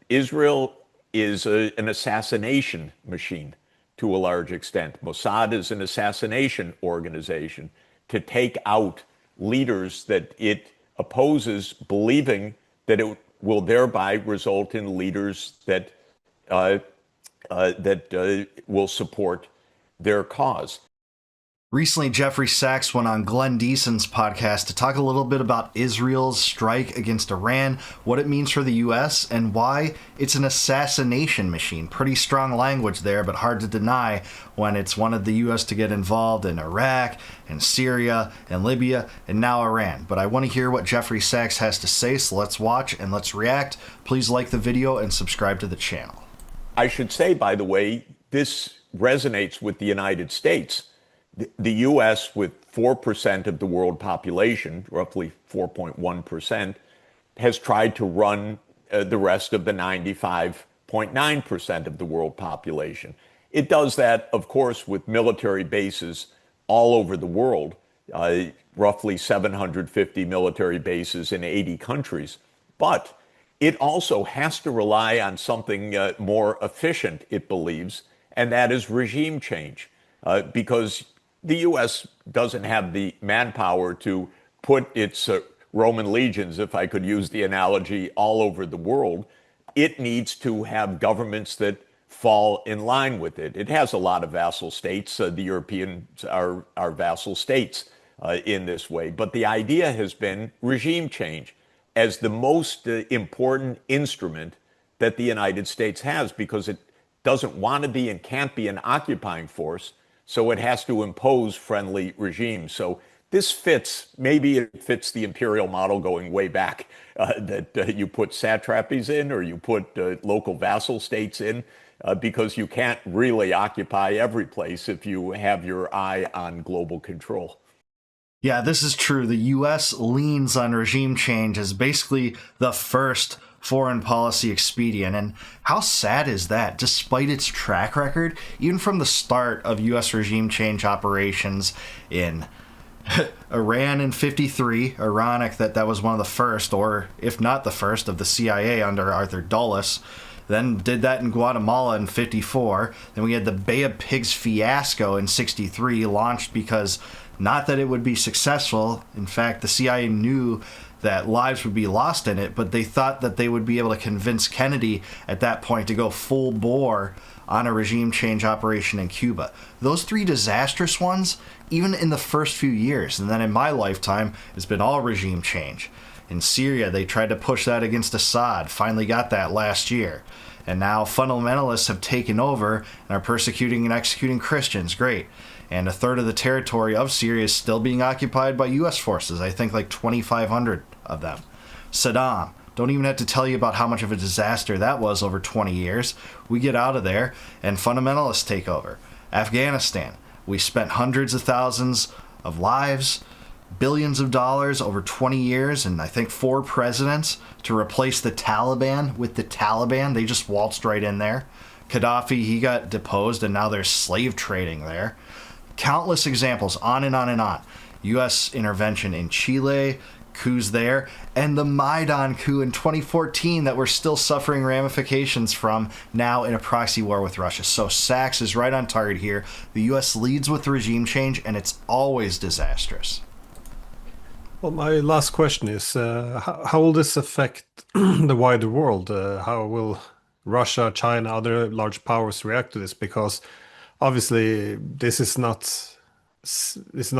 Israel is an assassination machine to a large extent. Mossad is an assassination organization to take out leaders that it opposes, believing that it will thereby result in leaders that will support their cause. Recently, Jeffrey Sachs went on Glenn Deason's podcast to talk a little bit about Israel's strike against Iran, what it means for the U.S., and why it's an assassination machine. Pretty strong language there, but hard to deny when it's wanted the U.S. to get involved in Iraq and Syria and Libya and now Iran. But I want to hear what Jeffrey Sachs has to say, so let's watch and let's react. Please like the video and subscribe to the channel. I should say, by the way, this resonates with the United States. The U.S., with 4% of the world population, roughly 4.1%, has tried to run the rest of the 95.9% of the world population. It does that, of course, with military bases all over the world, roughly 750 military bases in 80 countries. But it also has to rely on something more efficient, it believes, and that is regime change, because the U.S. doesn't have the manpower to put its Roman legions, if I could use the analogy, all over the world. It needs to have governments that fall in line with it. It has a lot of vassal states. The Europeans are vassal states in this way. But the idea has been regime change as the most important instrument that the United States has, because it doesn't want to be and can't be an occupying force. So it has to impose friendly regimes. So this fits, maybe it fits the imperial model going way back, that you put satrapies in or you put local vassal states in, because you can't really occupy every place if you have your eye on global control. Yeah, this is true. The U.S. leans on regime change as basically the first foreign policy expedient. And how sad is that? Despite its track record, even from the start of U.S. regime change operations in Iran in '53, ironic that that was one of the first, or if not the first, of the CIA under Arthur Dulles. Then did that in Guatemala in '54. Then we had the Bay of Pigs fiasco in '63, launched because not that it would be successful. In fact, the CIA knew that lives would be lost in it, but they thought that they would be able to convince Kennedy at that point to go full bore on a regime change operation in Cuba. Those three disastrous ones, even in the first few years, and then in my lifetime, it's been all regime change. In Syria, they tried to push that against Assad, finally got that last year. And now fundamentalists have taken over and are persecuting and executing Christians. Great. And a third of the territory of Syria is still being occupied by U.S. forces. I think like 2,500 of them. Saddam, don't even have to tell you about how much of a disaster that was over 20 years. We get out of there and fundamentalists take over. Afghanistan, we spent hundreds of thousands of lives, billions of dollars over 20 years, and I think 4 presidents to replace the Taliban with the Taliban. They just waltzed right in there. Gaddafi, he got deposed, and now there's slave trading there. Countless examples, on and on and on. U.S. intervention in Chile, coups there, and the Maidan coup in 2014 that we're still suffering ramifications from now in a proxy war with Russia. So Sachs is right on target here. The U.S. leads with regime change, and it's always disastrous. Well, my last question is, how will this affect the wider world? How will Russia, China, other large powers react to this? Because obviously this is not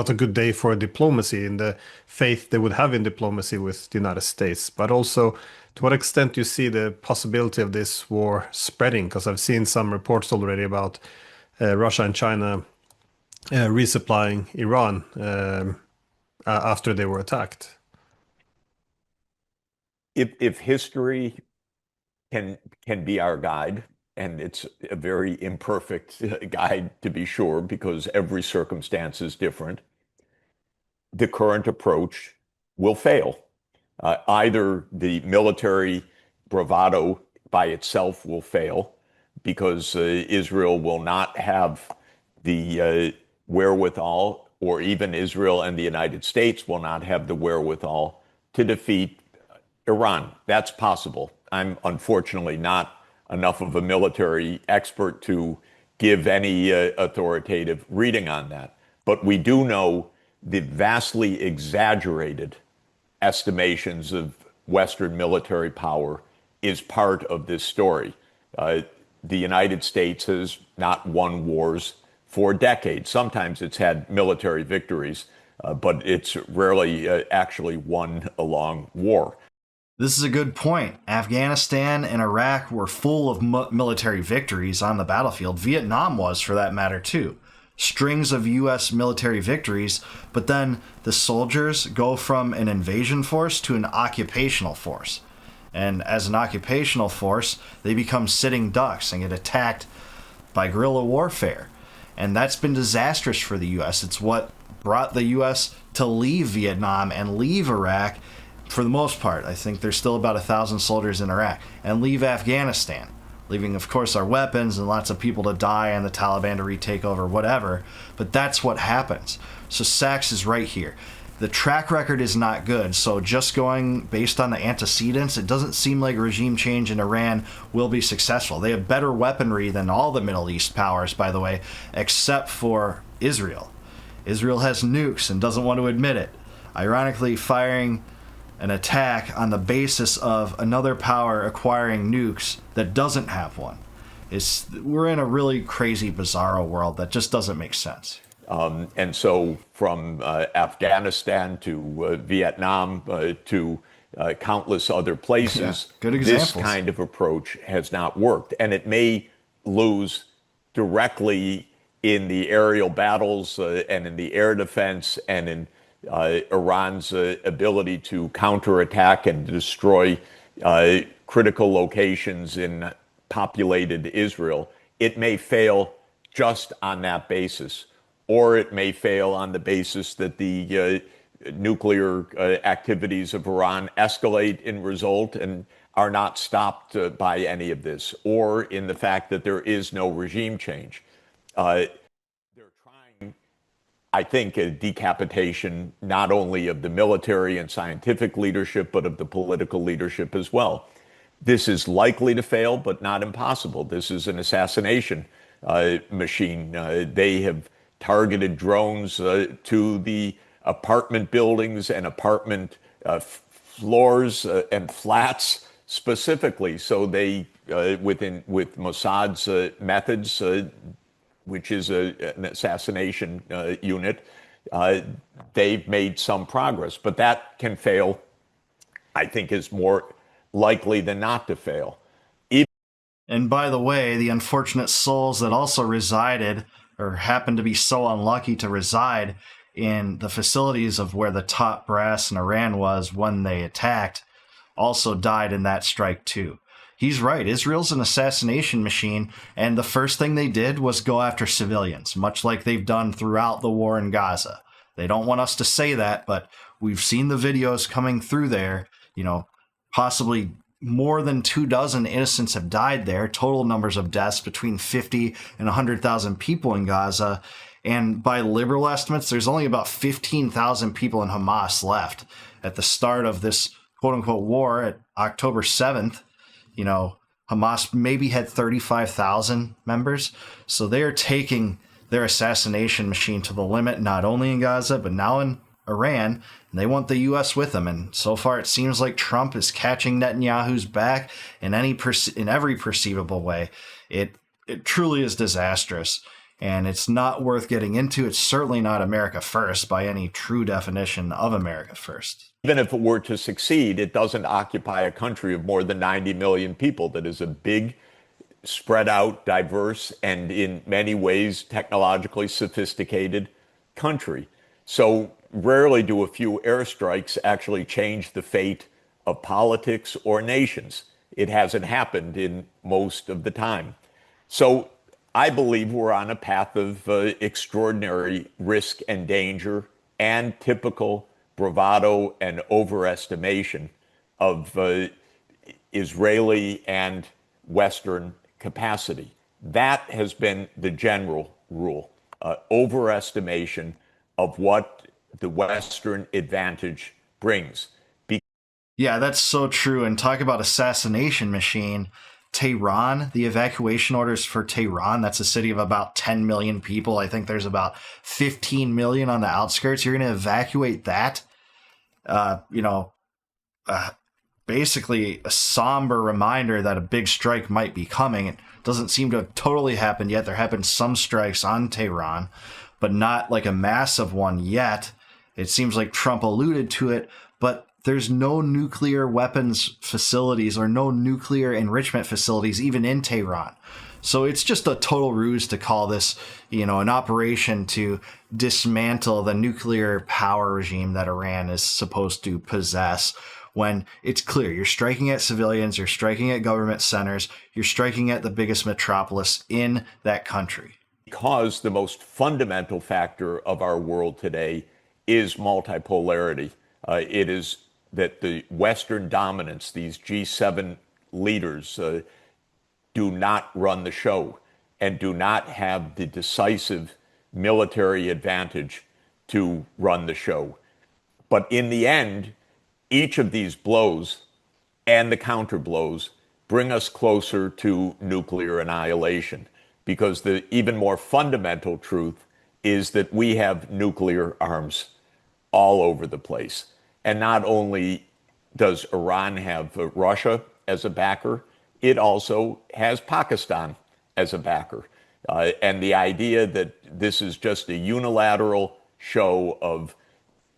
a good day for diplomacy in the faith they would have in diplomacy with the United States. But also, to what extent do you see the possibility of this war spreading? Because I've seen some reports already about Russia and China resupplying Iran after they were attacked. If history can be our guide, and it's a very imperfect guide to be sure, because every circumstance is different, the current approach will fail. Either the military bravado by itself will fail, because Israel will not have the wherewithal, or even Israel and the United States will not have the wherewithal to defeat Iran. That's possible. I'm unfortunately not enough of a military expert to give any authoritative reading on that. But we do know the vastly exaggerated estimations of Western military power is part of this story. The United States has not won wars for decades. Sometimes it's had military victories, but it's rarely actually won a long war. This is a good point. Afghanistan and Iraq were full of military victories on the battlefield. Vietnam was, for that matter, too. Strings of U.S. military victories, but then the soldiers go from an invasion force to an occupational force. And as an occupational force, they become sitting ducks and get attacked by guerrilla warfare. And that's been disastrous for the U.S. It's what brought the U.S. to leave Vietnam and leave Iraq for the most part. I think there's still about 1,000 soldiers in Iraq, and leave Afghanistan, leaving, of course, our weapons and lots of people to die and the Taliban to retake over, whatever. But that's what happens. So Sachs is right here. The track record is not good, so just going based on the antecedents, it doesn't seem like regime change in Iran will be successful. They have better weaponry than all the Middle East powers, by the way, except for Israel. Israel has nukes and doesn't want to admit it. Ironically, firing an attack on the basis of another power acquiring nukes that doesn't have one. We're in a really crazy, bizarro world that just doesn't make sense. And so from Afghanistan to Vietnam to countless other places, good this examples. kind of approach has not worked. And it may lose directly in the aerial battles and in the air defense and in Iran's ability to counterattack and destroy critical locations in populated Israel. It may fail just on that basis, or it may fail on the basis that the nuclear activities of Iran escalate in result and are not stopped by any of this, or in the fact that there is no regime change. They're trying, I think, a decapitation not only of the military and scientific leadership, but of the political leadership as well. This is likely to fail, but not impossible. This is an assassination machine. They have targeted drones to the apartment buildings and apartment floors and flats specifically. So they, with Mossad's methods, which is an assassination unit, they've made some progress. But that can fail, I think, is more likely than not to fail. And by the way, the unfortunate souls that also resided or happened to be so unlucky to reside in the facilities of where the top brass in Iran was when they attacked also died in that strike too. He's right. Israel's an assassination machine, and the first thing they did was go after civilians, much like they've done throughout the war in Gaza. They don't want us to say that, but we've seen the videos coming through there. Possibly more than 24 innocents have died there. Total numbers of deaths between 50 and 100,000 people in Gaza. And by liberal estimates, there's only about 15,000 people in Hamas left at the start of this quote-unquote war at October 7th. Hamas maybe had 35,000 members. So they are taking their assassination machine to the limit, not only in Gaza, but now in Iran, and they want the U.S. with them. And so far, it seems like Trump is catching Netanyahu's back in every perceivable way. It truly is disastrous, and it's not worth getting into. It's certainly not America first by any true definition of America first. Even if it were to succeed, it doesn't occupy a country of more than 90 million people. That is a big, spread out, diverse, and in many ways technologically sophisticated country. So rarely do a few airstrikes actually change the fate of politics or nations. It hasn't happened in most of the time. So I believe we're on a path of extraordinary risk and danger and typical bravado and overestimation of Israeli and Western capacity. That has been the general rule, overestimation of what the Western advantage brings. Yeah, that's so true. And talk about assassination machine. Tehran, the evacuation orders for Tehran, that's a city of about 10 million people. I think there's about 15 million on the outskirts. You're going to evacuate that? You know, basically a somber reminder that a big strike might be coming. It doesn't seem to have totally happened yet. There have been some strikes on Tehran, but not like a massive one yet. It seems like Trump alluded to it, but there's no nuclear weapons facilities or no nuclear enrichment facilities even in Tehran. So it's just a total ruse to call this, an operation to dismantle the nuclear power regime that Iran is supposed to possess, when it's clear you're striking at civilians, you're striking at government centers, you're striking at the biggest metropolis in that country. Because the most fundamental factor of our world today is multipolarity. It is that the Western dominance, these G7 leaders, do not run the show and do not have the decisive military advantage to run the show. But in the end, each of these blows and the counter blows bring us closer to nuclear annihilation, because the even more fundamental truth is that we have nuclear arms all over the place. And not only does Iran have Russia as a backer, it also has Pakistan as a backer. And the idea that this is just a unilateral show of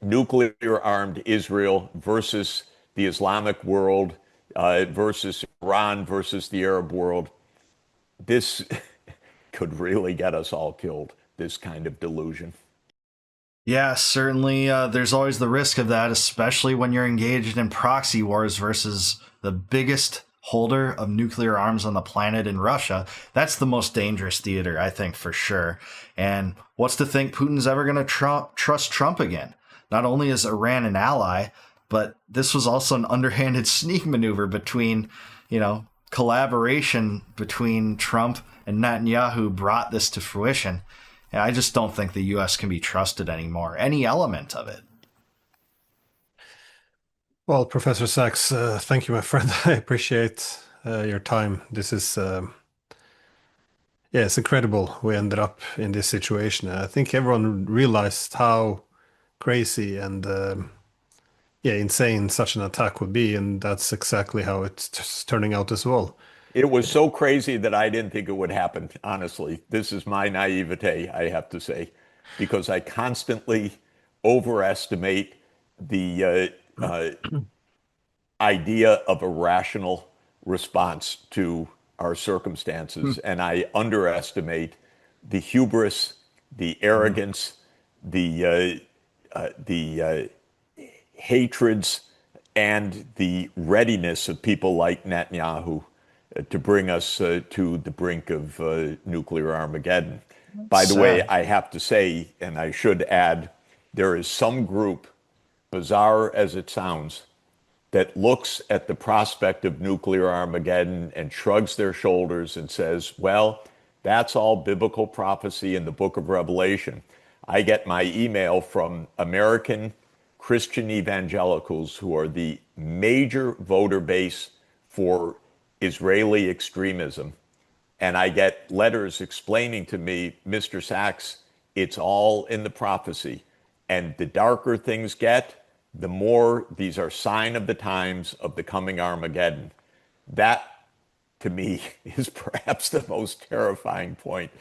nuclear-armed Israel versus the Islamic world, versus Iran versus the Arab world, this could really get us all killed, this kind of delusion. Yeah, certainly there's always the risk of that, especially when you're engaged in proxy wars versus the biggest holder of nuclear arms on the planet in Russia. That's the most dangerous theater, I think, for sure. And what's to think Putin's ever going to trust Trump again? Not only is Iran an ally, but this was also an underhanded sneak maneuver between, collaboration between Trump and Netanyahu brought this to fruition. And I just don't think the U.S. can be trusted anymore, any element of it. Well, Professor Sachs, thank you, my friend. I appreciate your time. This is, it's incredible we ended up in this situation. I think everyone realized how crazy and insane such an attack would be, and that's exactly how it's turning out as well. It was so crazy that I didn't think it would happen, honestly. This is my naivete, I have to say, because I constantly overestimate the idea of a rational response to our circumstances, and I underestimate the hubris, the arrogance, the hatreds, and the readiness of people like Netanyahu to bring us to the brink of nuclear Armageddon. By the way, I have to say, and I should add, there is some group, bizarre as it sounds, that looks at the prospect of nuclear Armageddon and shrugs their shoulders and says, well, that's all biblical prophecy in the book of Revelation. I get my email from American Christian evangelicals who are the major voter base for Israeli extremism. And I get letters explaining to me, Mr. Sachs, it's all in the prophecy. And the darker things get, the more these are sign of the times of the coming Armageddon. That, to me, is perhaps the most terrifying point,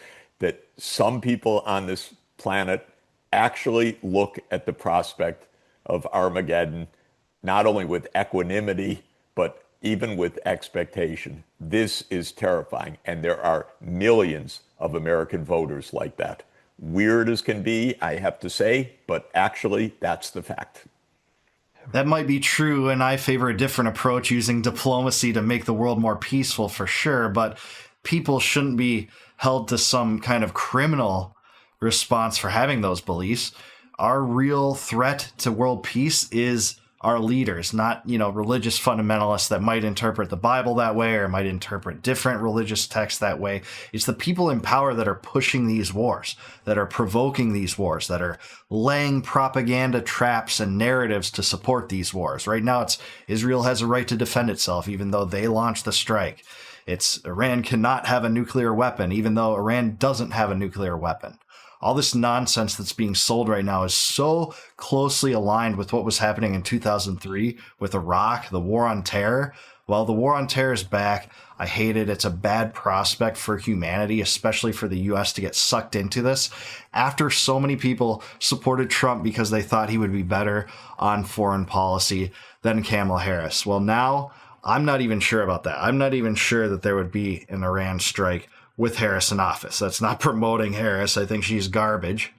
that some people on this planet actually look at the prospect of Armageddon, not only with equanimity, but even with expectation. This is terrifying, and there are millions of American voters like that. Weird as can be, I have to say, but actually, that's the fact. That might be true, and I favor a different approach, using diplomacy to make the world more peaceful for sure, but people shouldn't be held to some kind of criminal response for having those beliefs. Our real threat to world peace is our leaders, not, religious fundamentalists that might interpret the Bible that way or might interpret different religious texts that way. It's the people in power that are pushing these wars, that are provoking these wars, that are laying propaganda traps and narratives to support these wars. Right now, it's Israel has a right to defend itself, even though they launched the strike. It's Iran cannot have a nuclear weapon, even though Iran doesn't have a nuclear weapon. All this nonsense that's being sold right now is so closely aligned with what was happening in 2003 with Iraq, the war on terror. Well, the war on terror is back. I hate it. It's a bad prospect for humanity, especially for the U.S. to get sucked into this after so many people supported Trump because they thought he would be better on foreign policy than Kamala Harris. Well, now I'm not even sure about that. I'm not even sure that there would be an Iran strike with Harris in office. That's not promoting Harris. I think she's garbage.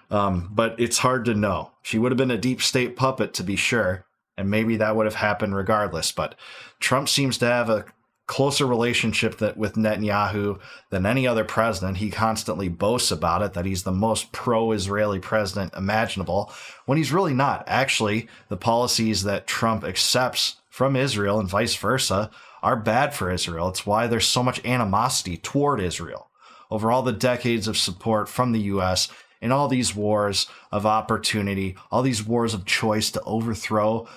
But it's hard to know. She would have been a deep state puppet, to be sure, and maybe that would have happened regardless. But Trump seems to have a closer relationship with Netanyahu than any other president. He constantly boasts about it, that he's the most pro-Israeli president imaginable, when he's really not. Actually, the policies that Trump accepts from Israel and vice versa are bad for Israel. It's why there's so much animosity toward Israel over all the decades of support from the U.S. in all these wars of opportunity, all these wars of choice to overthrow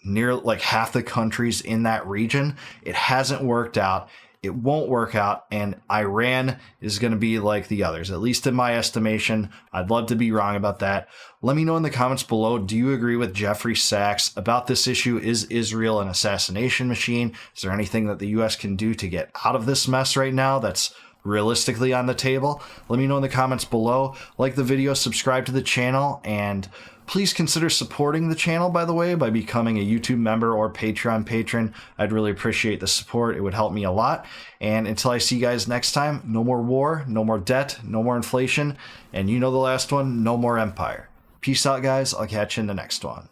near like half the countries in that region. It hasn't worked out. It won't work out, and Iran is going to be like the others, at least in my estimation. I'd love to be wrong about that. Let me know in the comments below, do you agree with Jeffrey Sachs about this issue? Is Israel an assassination machine? Is there anything that the U.S. can do to get out of this mess right now that's realistically on the table? Let me know in the comments below. Like the video, subscribe to the channel, and please consider supporting the channel, by the way, by becoming a YouTube member or Patreon patron. I'd really appreciate the support. It would help me a lot. And until I see you guys next time, no more war, no more debt, no more inflation, and you know the last one, no more empire. Peace out, guys. I'll catch you in the next one.